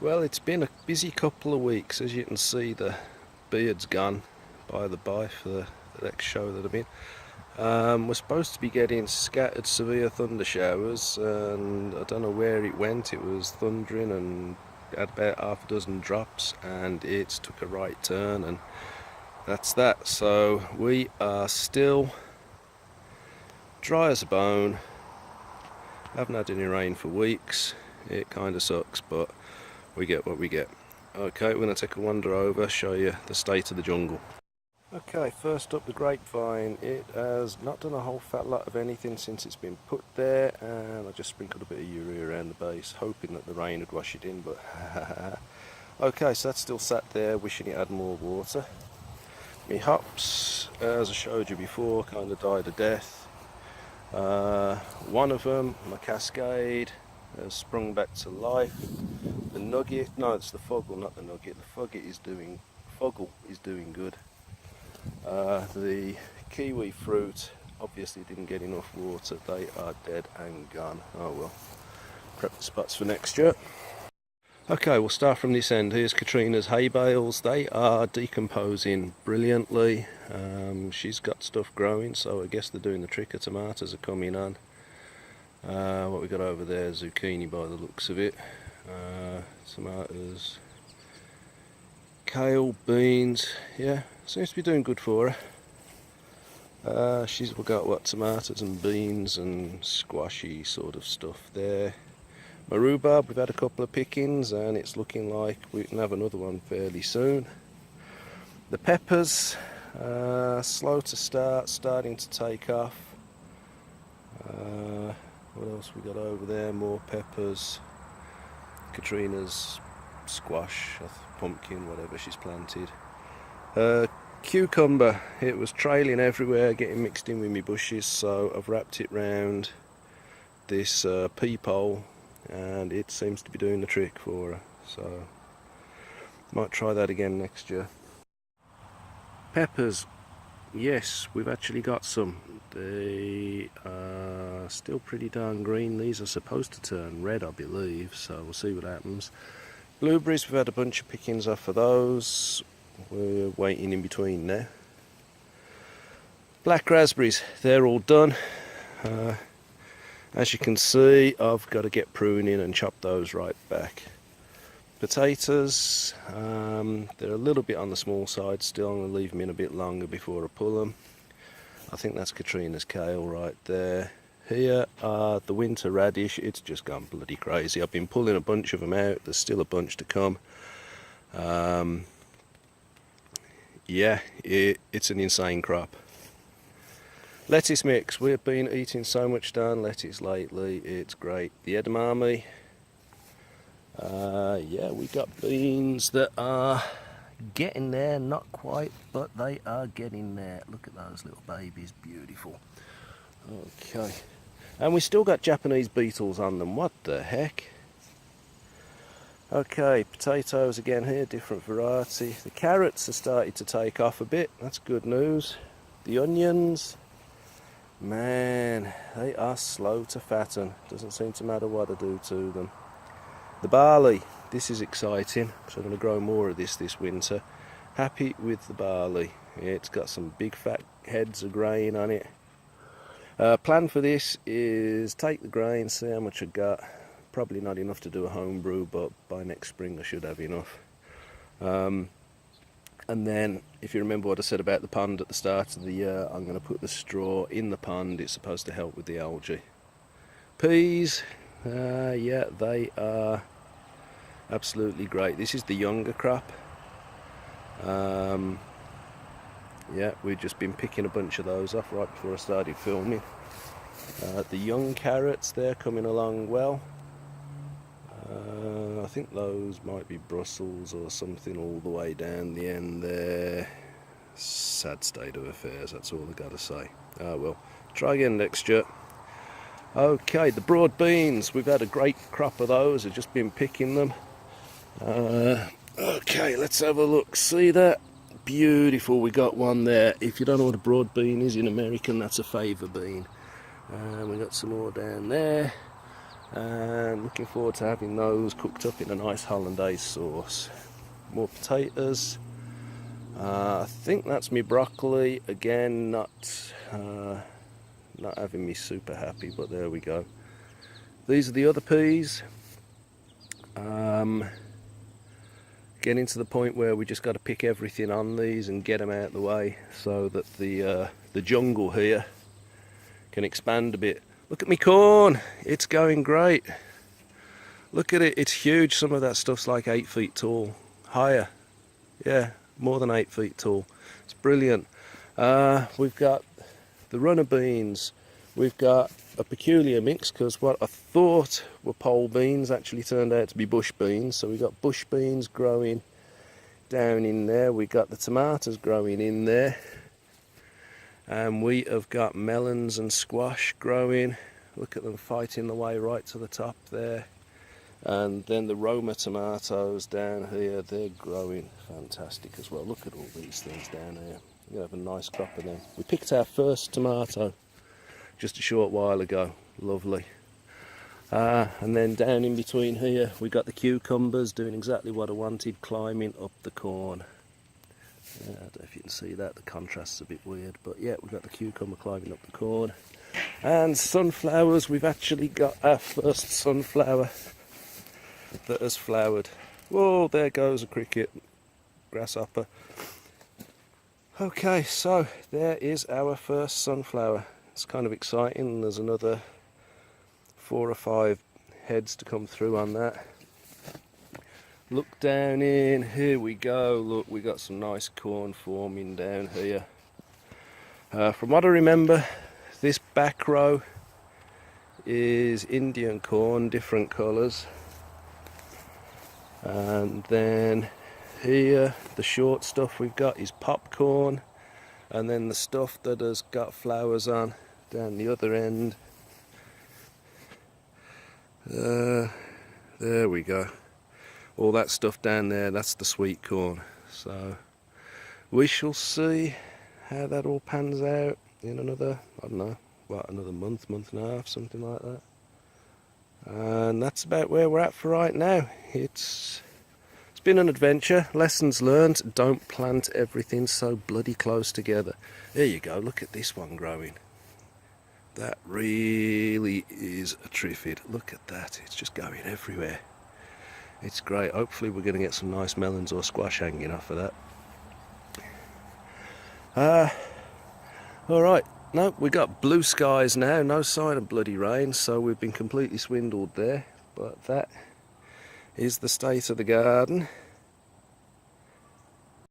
Well, it's been a busy couple of weeks. As you can see, the beard's gone by for the next show that I'm in. We're supposed to be getting scattered severe thunder showers, and I don't know where it went. It was thundering and had about half a dozen drops, and it's took a right turn, and that's that. So we are still dry as a bone. Haven't had any rain for weeks. It kind of sucks, but we get what we get. Okay, we're going to take a wander over, show you the state of the jungle. Okay, first up, the grapevine. It has not done a whole fat lot of anything since it's been put there, and I just sprinkled a bit of urea around the base, hoping that the rain would wash it in, but okay, so that's still sat there, wishing it had more water. My hops, as I showed you before, kind of died a death. One of them, my cascade, has sprung back to life. The nugget, no, it's the foggle, not the nugget. The foggle is doing good. The kiwi fruit obviously didn't get enough water. They are dead and gone. Oh well. Prep the spots for next year. Okay, we'll start from this end. Here's Katrina's hay bales. They are decomposing brilliantly. She's got stuff growing, so I guess they're doing the trick. Of tomatoes are coming on. What we got over there, zucchini by the looks of it. Tomatoes, kale, beans. Yeah, seems to be doing good for her. She's got what, tomatoes and beans and squashy sort of stuff there. My rhubarb, we've had a couple of pickings and it's looking like we can have another one fairly soon. The peppers, slow to start, starting to take off. What else we got over there? More peppers. Katrina's squash, pumpkin, whatever she's planted. Cucumber, it was trailing everywhere, getting mixed in with my bushes, so I've wrapped it round this peephole, and it seems to be doing the trick for her, so might try that again next year. Peppers, yes, we've actually got some. They are still pretty darn green. These are supposed to turn red, I believe, so we'll see what happens. Blueberries, we've had a bunch of pickings off of those. We're waiting in between there. Black raspberries, they're all done. As you can see, I've got to get pruning and chop those right back. Potatoes, they're a little bit on the small side still. I'm going to leave them in a bit longer before I pull them. I think that's Katrina's kale right there. Here are the winter radish. It's just gone bloody crazy. I've been pulling a bunch of them out. There's still a bunch to come. Yeah, it's an insane crop. Lettuce mix. We've been eating so much darn lettuce lately. It's great. The edamame. Yeah, we got beans that are getting there, not quite, but they are getting there. Look at those little babies, beautiful. Okay, and we still got Japanese beetles on them. What the heck? Okay, potatoes again here, different variety. The carrots are starting to take off a bit. That's good news. The onions, man, they are slow to fatten. Doesn't seem to matter what I do to them. The barley, this is exciting, so I'm going to grow more of this winter. Happy with the barley. It's got some big fat heads of grain on it. Plan for this is take the grain, see how much I got. Probably not enough to do a home brew, but by next spring I should have enough. And then, if you remember what I said about the pond at the start of the year, I'm going to put the straw in the pond. It's supposed to help with the algae. Peas, yeah, they are absolutely great. This is the younger crop. Yeah, we've just been picking a bunch of those off right before I started filming. The young carrots, they're coming along well. I think those might be Brussels or something all the way down the end there. Sad state of affairs, that's all I gotta say. Well, try again next year. Okay, the broad beans, we've had a great crop of those. I've just been picking them. Okay, let's have a look. See that? Beautiful, we got one there. If you don't know what a broad bean is in American, that's a favour bean. We got some more down there. and looking forward to having those cooked up in a nice hollandaise sauce. More potatoes. I think that's me broccoli again, not having me super happy, but there we go. These are the other peas. Getting to the point where we just got to pick everything on these and get them out of the way so that the jungle here can expand a bit. Look at me corn, it's going great. Look at it, it's huge. Some of that stuff's like 8 feet tall, higher, yeah, more than 8 feet tall. It's brilliant. We've got the runner beans. We've got a peculiar mix because what I thought were pole beans actually turned out to be bush beans. So we've got bush beans growing down in there. We've got the tomatoes growing in there. And we have got melons and squash growing. Look at them fighting the way right to the top there. And then the Roma tomatoes down here, they're growing fantastic as well. Look at all these things down here. We have a nice crop of them. We picked our first tomato just a short while ago. Lovely. And then down in between here we got the cucumbers doing exactly what I wanted, climbing up the corn. I don't know if you can see that, the contrast's a bit weird, but yeah, we've got the cucumber climbing up the corn. And sunflowers, we've actually got our first sunflower that has flowered. Whoa, there goes a cricket, grasshopper. Okay, so there is our first sunflower. It's kind of exciting. There's another 4 or 5 heads to come through on that. Look down in, here we go. Look, we got some nice corn forming down here. From what I remember, this back row is Indian corn, different colours. And then here, the short stuff we've got is popcorn. And then the stuff that has got flowers on down the other end. There we go. All that stuff down there, that's the sweet corn. So we shall see how that all pans out in another, I don't know, what, another month and a half, something like that. And that's about where we're at for right now. It's been an adventure. Lessons learned. Don't plant everything so bloody close together. There you go. Look at this one growing. That really is a triffid. Look at that. It's just going everywhere. It's great. Hopefully we're going to get some nice melons or squash hanging off of that. Alright. No, we got blue skies now. No sign of bloody rain. So we've been completely swindled there. But that is the state of the garden.